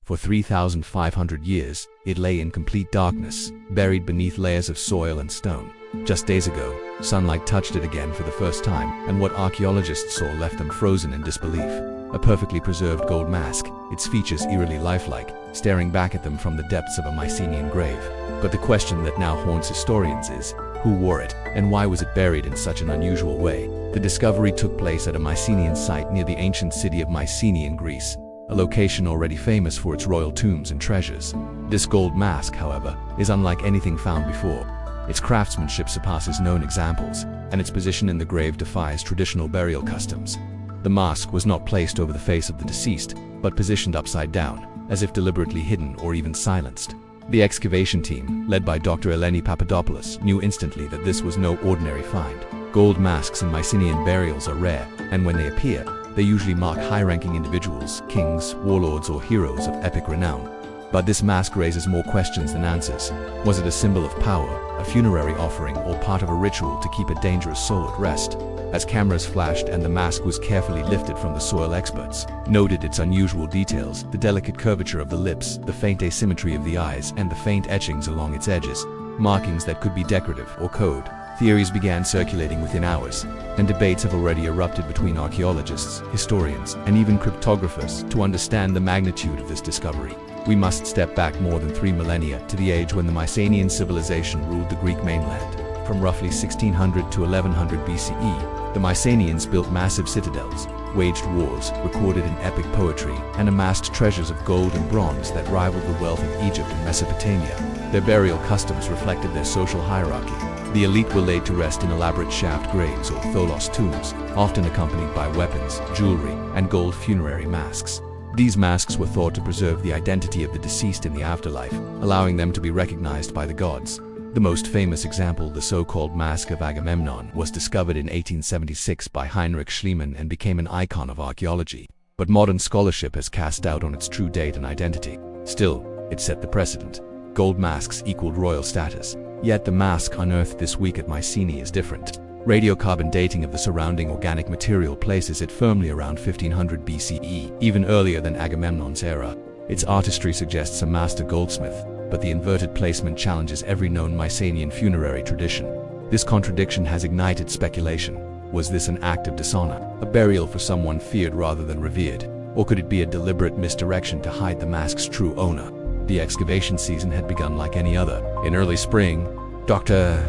For 3,500 years, it lay in complete darkness, buried beneath layers of soil and stone. Just days ago, sunlight touched it again for the first time, and what archaeologists saw left them frozen in disbelief. A perfectly preserved gold mask, its features eerily lifelike, staring back at them from the depths of a Mycenaean grave. But the question that now haunts historians is, who wore it, and why was it buried in such an unusual way? The discovery took place at a Mycenaean site near the ancient city of Mycenae in Greece, a location already famous for its royal tombs and treasures. This gold mask, however, is unlike anything found before. Its craftsmanship surpasses known examples, and its position in the grave defies traditional burial customs. The mask was not placed over the face of the deceased, but positioned upside down, as if deliberately hidden or even silenced. The excavation team, led by Dr. Eleni Papadopoulos, knew instantly that this was no ordinary find. Gold masks in Mycenaean burials are rare, and when they appear, they usually mark high-ranking individuals, kings, warlords, or heroes of epic renown. But this mask raises more questions than answers. Was it a symbol of power, a funerary offering, or part of a ritual to keep a dangerous soul at rest? As cameras flashed and the mask was carefully lifted from the soil, experts noted its unusual details: the delicate curvature of the lips, the faint asymmetry of the eyes, and the faint etchings along its edges, markings that could be decorative or code. Theories began circulating within hours, and debates have already erupted between archaeologists, historians, and even cryptographers to understand the magnitude of this discovery. We must step back more than 3 millennia to the age when the Mycenaean civilization ruled the Greek mainland. From roughly 1600 to 1100 BCE, the Mycenaeans built massive citadels, waged wars, recorded in epic poetry, and amassed treasures of gold and bronze that rivaled the wealth of Egypt and Mesopotamia. Their burial customs reflected their social hierarchy. The elite were laid to rest in elaborate shaft graves or tholos tombs, often accompanied by weapons, jewelry, and gold funerary masks. These masks were thought to preserve the identity of the deceased in the afterlife, allowing them to be recognized by the gods. The most famous example, the so-called Mask of Agamemnon, was discovered in 1876 by Heinrich Schliemann and became an icon of archaeology. But modern scholarship has cast doubt on its true date and identity. Still, it set the precedent. Gold masks equaled royal status. Yet the mask unearthed this week at Mycenae is different. Radiocarbon dating of the surrounding organic material places it firmly around 1500 BCE, even earlier than Agamemnon's era. Its artistry suggests a master goldsmith, but the inverted placement challenges every known Mycenaean funerary tradition. This contradiction has ignited speculation. Was this an act of dishonor, a burial for someone feared rather than revered? Or could it be a deliberate misdirection to hide the mask's true owner? The excavation season had begun like any other. In early spring, Dr.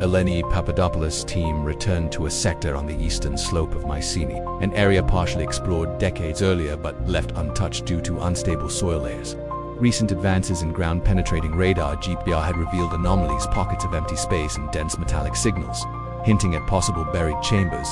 Eleni Papadopoulos' team returned to a sector on the eastern slope of Mycenae, an area partially explored decades earlier but left untouched due to unstable soil layers. Recent advances in ground-penetrating radar GPS had revealed anomalies, pockets of empty space, and dense metallic signals, hinting at possible buried chambers.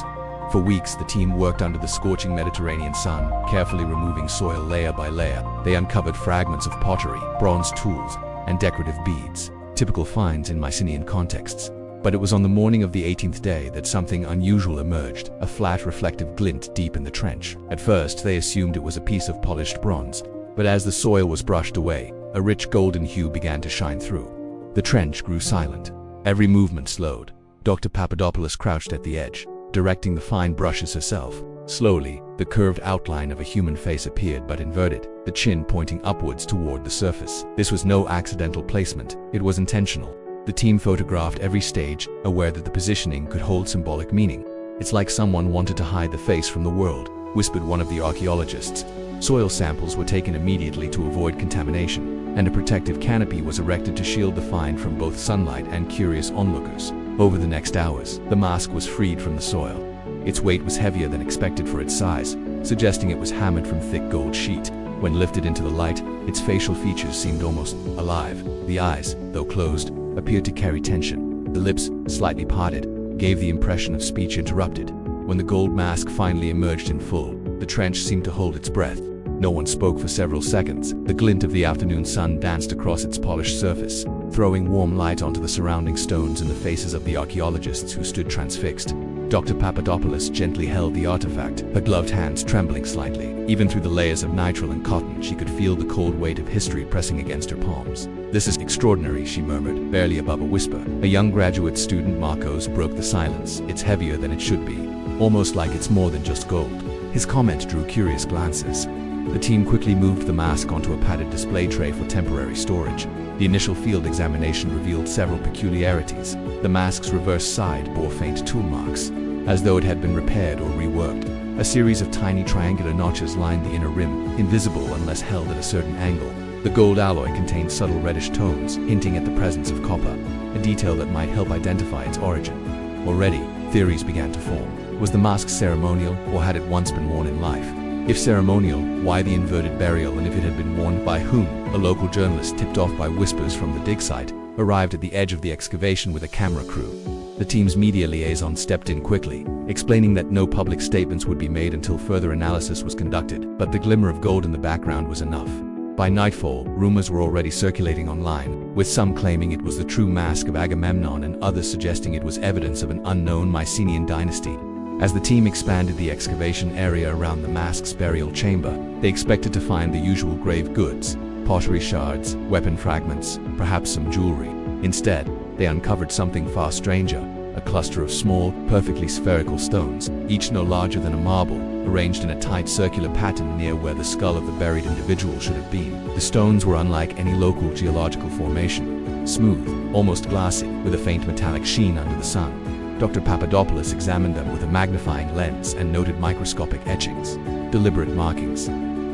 For weeks, the team worked under the scorching Mediterranean sun, carefully removing soil layer by layer. They uncovered fragments of pottery, bronze tools, and decorative beads, typical finds in Mycenaean contexts. But it was on the morning of the 18th day that something unusual emerged, a flat, reflective glint deep in the trench. At first, they assumed it was a piece of polished bronze, but as the soil was brushed away, a rich golden hue began to shine through. The trench grew silent. Every movement slowed. Dr. Papadopoulos crouched at the edge, directing the fine brushes herself. Slowly, the curved outline of a human face appeared, but inverted, the chin pointing upwards toward the surface. This was no accidental placement, it was intentional. The team photographed every stage, aware that the positioning could hold symbolic meaning. "It's like someone wanted to hide the face from the world," whispered one of the archaeologists. Soil samples were taken immediately to avoid contamination, and a protective canopy was erected to shield the find from both sunlight and curious onlookers. Over the next hours, the mask was freed from the soil. Its weight was heavier than expected for its size, suggesting it was hammered from thick gold sheet. When lifted into the light, its facial features seemed almost alive. The eyes, though closed, appeared to carry tension. The lips, slightly parted, gave the impression of speech interrupted. When the gold mask finally emerged in full, the trench seemed to hold its breath. No one spoke for several seconds. The glint of the afternoon sun danced across its polished surface, throwing warm light onto the surrounding stones and the faces of the archaeologists who stood transfixed. Dr. Papadopoulos gently held the artifact, her gloved hands trembling slightly. Even through the layers of nitrile and cotton, she could feel the cold weight of history pressing against her palms. "This is extraordinary," she murmured, barely above a whisper. A young graduate student, Marcos, broke the silence. "It's heavier than it should be, almost like it's more than just gold." His comment drew curious glances. The team quickly moved the mask onto a padded display tray for temporary storage. The initial field examination revealed several peculiarities. The mask's reverse side bore faint tool marks, as though it had been repaired or reworked. A series of tiny triangular notches lined the inner rim, invisible unless held at a certain angle. The gold alloy contained subtle reddish tones, hinting at the presence of copper, a detail that might help identify its origin. Already, theories began to form. Was the mask ceremonial, or had it once been worn in life? If ceremonial, why the inverted burial, and if it had been worn by whom? A local journalist, tipped off by whispers from the dig site, arrived at the edge of the excavation with a camera crew. The team's media liaison stepped in quickly, explaining that no public statements would be made until further analysis was conducted, but the glimmer of gold in the background was enough. By nightfall, rumors were already circulating online, with some claiming it was the true mask of Agamemnon and others suggesting it was evidence of an unknown Mycenaean dynasty. As the team expanded the excavation area around the mask's burial chamber, they expected to find the usual grave goods, pottery shards, weapon fragments, perhaps some jewelry. Instead, they uncovered something far stranger, a cluster of small, perfectly spherical stones, each no larger than a marble, arranged in a tight circular pattern near where the skull of the buried individual should have been. The stones were unlike any local geological formation, smooth, almost glassy, with a faint metallic sheen under the sun. Dr. Papadopoulos examined them with a magnifying lens and noted microscopic etchings, deliberate markings,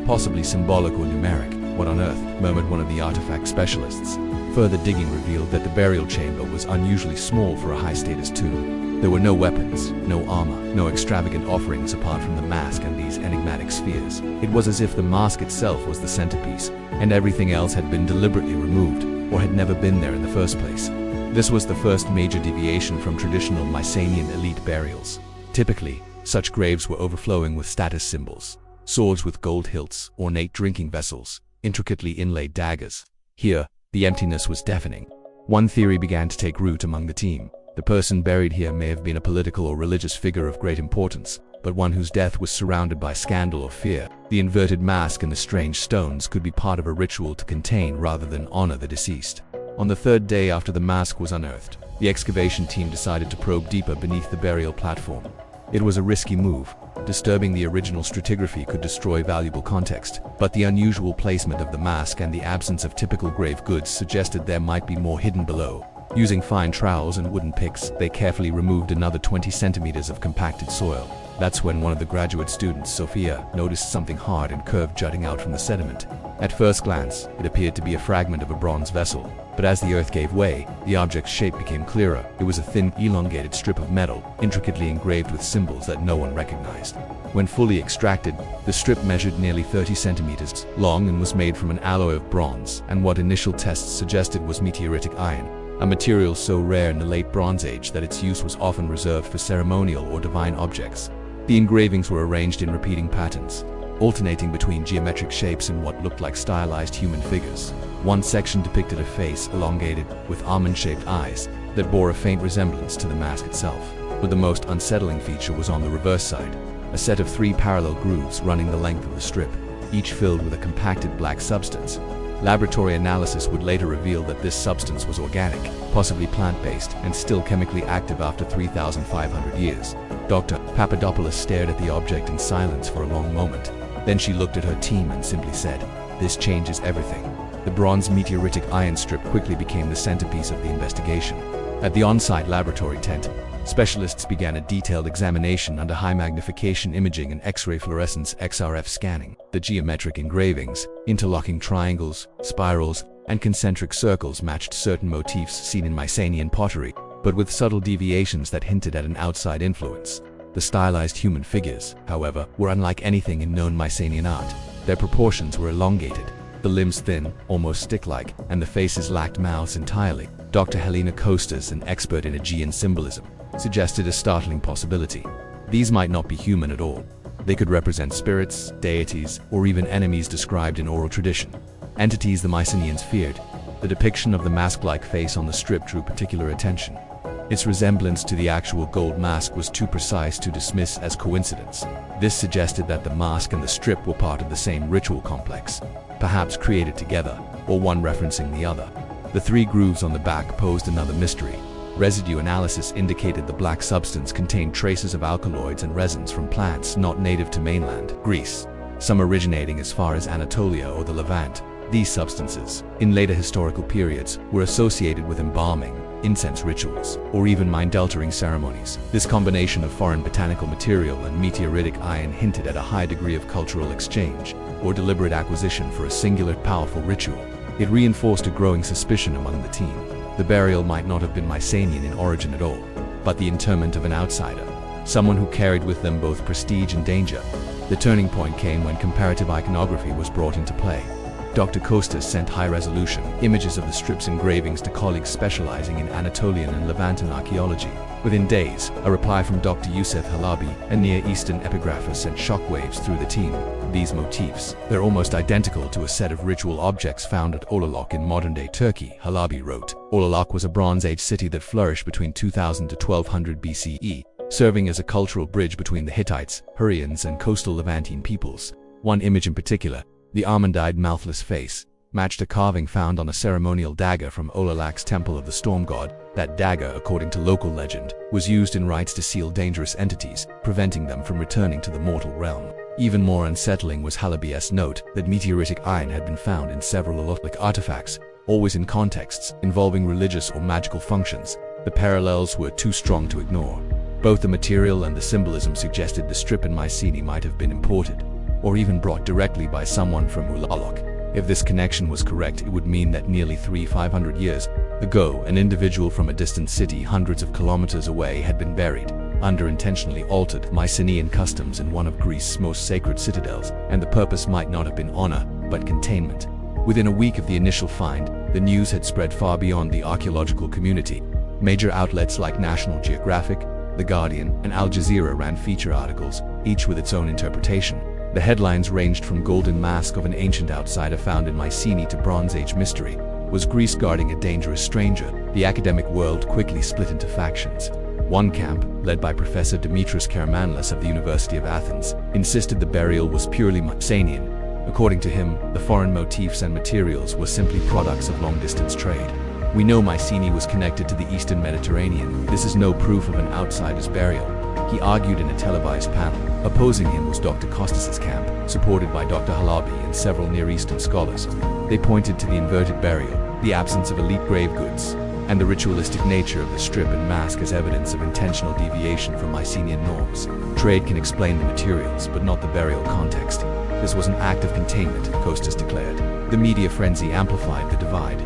possibly symbolic or numeric. What on earth? Murmured one of the artifact specialists. Further digging revealed that the burial chamber was unusually small for a high-status tomb. There were no weapons, no armor, no extravagant offerings apart from the mask and these enigmatic spheres. It was as if the mask itself was the centerpiece, and everything else had been deliberately removed, or had never been there in the first place. This was the first major deviation from traditional Mycenaean elite burials. Typically, such graves were overflowing with status symbols, swords with gold hilts, ornate drinking vessels, intricately inlaid daggers. Here, the emptiness was deafening. One theory began to take root among the team. The person buried here may have been a political or religious figure of great importance, but one whose death was surrounded by scandal or fear. The inverted mask and the strange stones could be part of a ritual to contain rather than honor the deceased. On the third day after the mask was unearthed, the excavation team decided to probe deeper beneath the burial platform. It was a risky move. Disturbing the original stratigraphy could destroy valuable context, but the unusual placement of the mask and the absence of typical grave goods suggested there might be more hidden below. Using fine trowels and wooden picks, they carefully removed another 20 centimeters of compacted soil. That's when one of the graduate students, Sophia, noticed something hard and curved jutting out from the sediment. At first glance, it appeared to be a fragment of a bronze vessel, but as the earth gave way, the object's shape became clearer. It was a thin, elongated strip of metal, intricately engraved with symbols that no one recognized. When fully extracted, the strip measured nearly 30 centimeters long and was made from an alloy of bronze and what initial tests suggested was meteoritic iron, a material so rare in the late Bronze Age that its use was often reserved for ceremonial or divine objects. The engravings were arranged in repeating patterns, alternating between geometric shapes and what looked like stylized human figures. One section depicted a face elongated, with almond-shaped eyes, that bore a faint resemblance to the mask itself. But the most unsettling feature was on the reverse side, a set of 3 parallel grooves running the length of the strip, each filled with a compacted black substance. Laboratory analysis would later reveal that this substance was organic, possibly plant-based, and still chemically active after 3,500 years. Dr. Papadopoulos stared at the object in silence for a long moment. Then she looked at her team and simply said, "This changes everything." The bronze meteoritic iron strip quickly became the centerpiece of the investigation. At the on-site laboratory tent, specialists began a detailed examination under high magnification imaging and X-ray fluorescence (XRF) scanning. The geometric engravings, interlocking triangles, spirals, and concentric circles matched certain motifs seen in Mycenaean pottery, but with subtle deviations that hinted at an outside influence. The stylized human figures, however, were unlike anything in known Mycenaean art. Their proportions were elongated, the limbs thin, almost stick-like, and the faces lacked mouths entirely. Dr. Helena Kostas, an expert in Aegean symbolism, suggested a startling possibility. These might not be human at all. They could represent spirits, deities, or even enemies described in oral tradition. Entities the Mycenaeans feared. The depiction of the mask-like face on the strip drew particular attention. Its resemblance to the actual gold mask was too precise to dismiss as coincidence. This suggested that the mask and the strip were part of the same ritual complex, perhaps created together, or one referencing the other. The 3 grooves on the back posed another mystery. Residue analysis indicated the black substance contained traces of alkaloids and resins from plants not native to mainland Greece. some originating as far as Anatolia or the Levant. These substances, in later historical periods, were associated with embalming, incense rituals, or even mind-altering ceremonies. This combination of foreign botanical material and meteoritic iron hinted at a high degree of cultural exchange, or deliberate acquisition for a singular powerful ritual. It reinforced a growing suspicion among the team. The burial might not have been Mycenaean in origin at all, but the interment of an outsider, someone who carried with them both prestige and danger. The turning point came when comparative iconography was brought into play. Dr. Kostas sent high-resolution images of the strip's engravings to colleagues specializing in Anatolian and Levantan archaeology. Within days, a reply from Dr. Yusuf Halabi, a Near Eastern epigrapher, sent shockwaves through the team. These motifs, they're almost identical to a set of ritual objects found at Olalok in modern-day Turkey, Halabi wrote. Olalok was a Bronze Age city that flourished between 2000 to 1200 BCE, serving as a cultural bridge between the Hittites, Hurrians, and coastal Levantine peoples. One image in particular, the almond-eyed mouthless face, matched a carving found on a ceremonial dagger from Olalok's temple of the storm god. That dagger, according to local legend, was used in rites to seal dangerous entities, preventing them from returning to the mortal realm. Even more unsettling was Halabi's note that meteoritic iron had been found in several Olalok artifacts, always in contexts involving religious or magical functions. The parallels were too strong to ignore. Both the material and the symbolism suggested the strip in Mycenae might have been imported, or even brought directly by someone from Olalok. If this connection was correct, it would mean that nearly 500 years ago, an individual from a distant city hundreds of kilometers away had been buried under intentionally altered Mycenaean customs in one of Greece's most sacred citadels, and the purpose might not have been honor, but containment. Within a week of the initial find, the news had spread far beyond the archaeological community. Major outlets like National Geographic, The Guardian, and Al Jazeera ran feature articles, each with its own interpretation. The headlines ranged from golden mask of an ancient outsider found in Mycenae to Bronze Age mystery. Was Greece guarding a dangerous stranger? The academic world quickly split into factions. One camp, led by Professor Dimitris Karamanlis of the University of Athens, insisted the burial was purely Mycenaean. According to him, the foreign motifs and materials were simply products of long-distance trade. We know Mycenae was connected to the Eastern Mediterranean. This is no proof of an outsider's burial, he argued in a televised panel. Opposing him was Dr. Kostas's camp, supported by Dr. Halabi and several Near Eastern scholars. They pointed to the inverted burial, the absence of elite grave goods, and the ritualistic nature of the strip and mask as evidence of intentional deviation from Mycenaean norms. Trade can explain the materials, but not the burial context. This was an act of containment, Kostas declared. The media frenzy amplified the divide.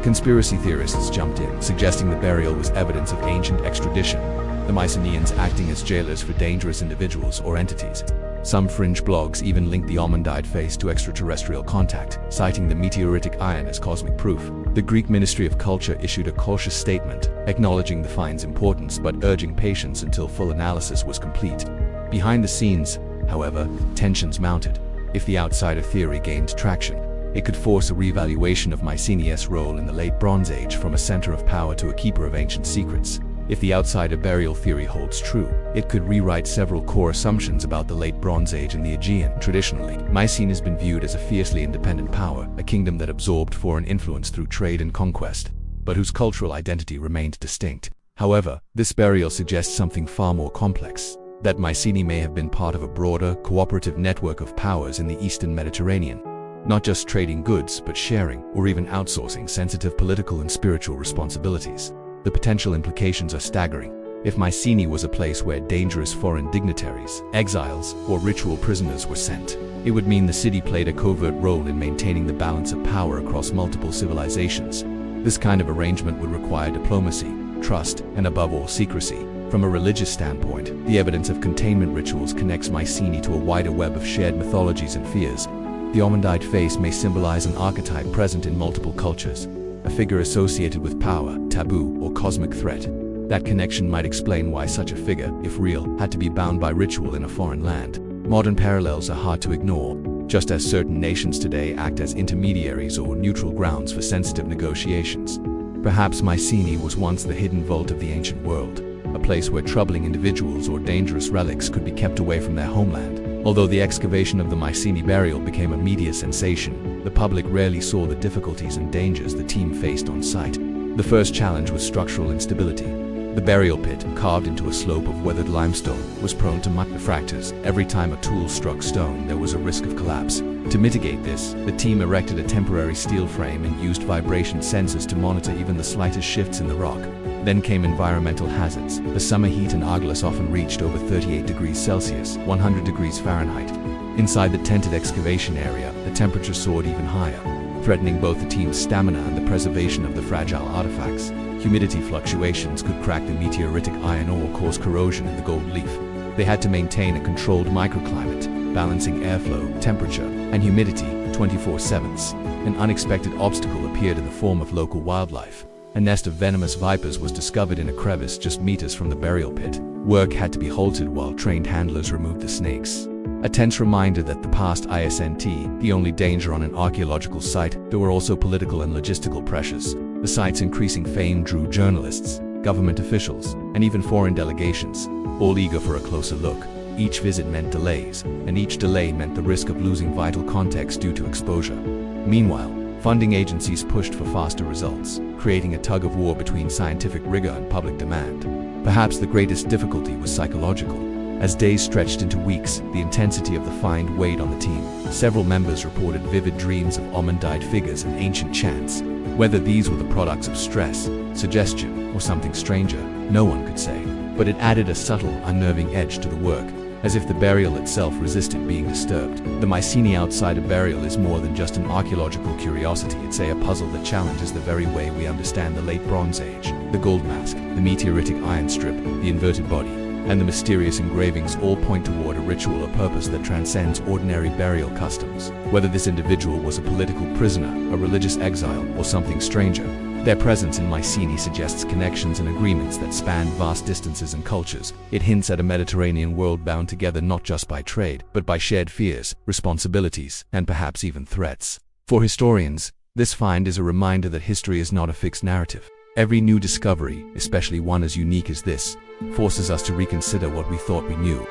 Conspiracy theorists jumped in, suggesting the burial was evidence of ancient extradition, the Mycenaeans acting as jailers for dangerous individuals or entities. Some fringe blogs even linked the almond-eyed face to extraterrestrial contact, citing the meteoritic iron as cosmic proof. The Greek Ministry of Culture issued a cautious statement, acknowledging the find's importance but urging patience until full analysis was complete. Behind the scenes, however, tensions mounted. If the outsider theory gained traction, it could force a reevaluation of Mycenae's role in the late Bronze Age from a center of power to a keeper of ancient secrets. If the outsider burial theory holds true, it could rewrite several core assumptions about the late Bronze Age and the Aegean. Traditionally, Mycenae has been viewed as a fiercely independent power, a kingdom that absorbed foreign influence through trade and conquest, but whose cultural identity remained distinct. However, this burial suggests something far more complex, that Mycenae may have been part of a broader, cooperative network of powers in the Eastern Mediterranean, not just trading goods, but sharing, or even outsourcing sensitive political and spiritual responsibilities. The potential implications are staggering. If Mycenae was a place where dangerous foreign dignitaries, exiles, or ritual prisoners were sent, it would mean the city played a covert role in maintaining the balance of power across multiple civilizations. This kind of arrangement would require diplomacy, trust, and above all, secrecy. From a religious standpoint, the evidence of containment rituals connects Mycenae to a wider web of shared mythologies and fears. The almond-eyed face may symbolize an archetype present in multiple cultures, a figure associated with power, taboo, or cosmic threat. That connection might explain why such a figure, if real, had to be bound by ritual in a foreign land. Modern parallels are hard to ignore, just as certain nations today act as intermediaries or neutral grounds for sensitive negotiations. Perhaps Mycenae was once the hidden vault of the ancient world, a place where troubling individuals or dangerous relics could be kept away from their homeland. Although the excavation of the Mycenae burial became a media sensation, the public rarely saw the difficulties and dangers the team faced on site. The first challenge was structural instability. The burial pit, carved into a slope of weathered limestone, was prone to fractures. Every time a tool struck stone, there was a risk of collapse. To mitigate this, the team erected a temporary steel frame and used vibration sensors to monitor even the slightest shifts in the rock. Then came environmental hazards. The summer heat in Argolis often reached over 38 degrees Celsius, 100 degrees Fahrenheit. Inside the tented excavation area, the temperature soared even higher, threatening both the team's stamina and the preservation of the fragile artifacts. Humidity fluctuations could crack the meteoritic iron ore, cause corrosion in the gold leaf. They had to maintain a controlled microclimate, balancing airflow, temperature, and humidity 24/7. An unexpected obstacle appeared in the form of local wildlife. A nest of venomous vipers was discovered in a crevice just meters from the burial pit. Work had to be halted while trained handlers removed the snakes. A tense reminder that the past isn't the only danger on an archaeological site. There were also political and logistical pressures. The site's increasing fame drew journalists, government officials, and even foreign delegations, all eager for a closer look. Each visit meant delays, and each delay meant the risk of losing vital context due to exposure. Meanwhile, funding agencies pushed for faster results, creating a tug-of-war between scientific rigor and public demand. Perhaps the greatest difficulty was psychological. As days stretched into weeks, the intensity of the find weighed on the team. Several members reported vivid dreams of almond-dyed figures and ancient chants. Whether these were the products of stress, suggestion, or something stranger, no one could say. But it added a subtle, unnerving edge to the work, as if the burial itself resisted being disturbed. The Mycenae outside a burial is more than just an archaeological curiosity. It's a puzzle that challenges the very way we understand the late Bronze Age. The gold mask, the meteoritic iron strip, the inverted body, and the mysterious engravings all point toward a ritual or purpose that transcends ordinary burial customs. Whether this individual was a political prisoner, a religious exile, or something stranger, their presence in Mycenae suggests connections and agreements that span vast distances and cultures. It hints at a Mediterranean world bound together not just by trade, but by shared fears, responsibilities, and perhaps even threats. For historians, this find is a reminder that history is not a fixed narrative. Every new discovery, especially one as unique as this, forces us to reconsider what we thought we knew.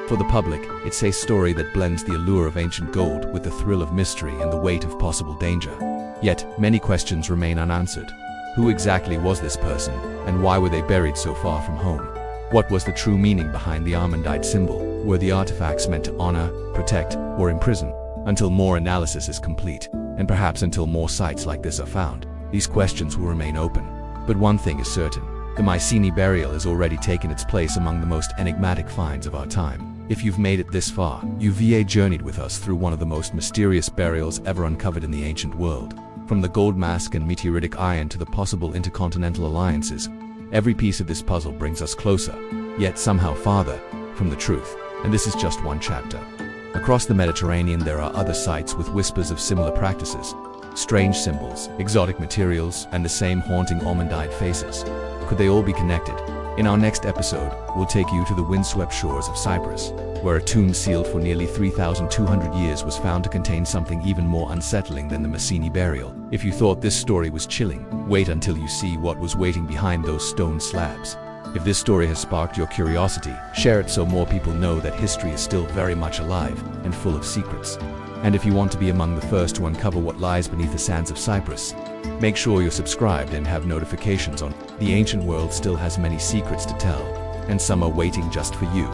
For the public, it's a story that blends the allure of ancient gold with the thrill of mystery and the weight of possible danger. Yet, many questions remain unanswered. Who exactly was this person, and why were they buried so far from home? What was the true meaning behind the almond-dyed symbol? Were the artifacts meant to honor, protect, or imprison? Until more analysis is complete, and perhaps until more sites like this are found, these questions will remain open. But one thing is certain. The Mycenae burial has already taken its place among the most enigmatic finds of our time. If you've made it this far, you've journeyed with us through one of the most mysterious burials ever uncovered in the ancient world. From the gold mask and meteoritic iron to the possible intercontinental alliances, every piece of this puzzle brings us closer, yet somehow farther, from the truth. And this is just one chapter. Across the Mediterranean there are other sites with whispers of similar practices, strange symbols, exotic materials, and the same haunting almond-dyed faces. Could they all be connected? In our next episode, we'll take you to the windswept shores of Cyprus, where a tomb sealed for nearly 3,200 years was found to contain something even more unsettling than the Mycenae burial. If you thought this story was chilling, wait until you see what was waiting behind those stone slabs. If this story has sparked your curiosity, share it so more people know that history is still very much alive and full of secrets. And if you want to be among the first to uncover what lies beneath the sands of Cyprus, make sure you're subscribed and have notifications on. The ancient world still has many secrets to tell, and some are waiting just for you.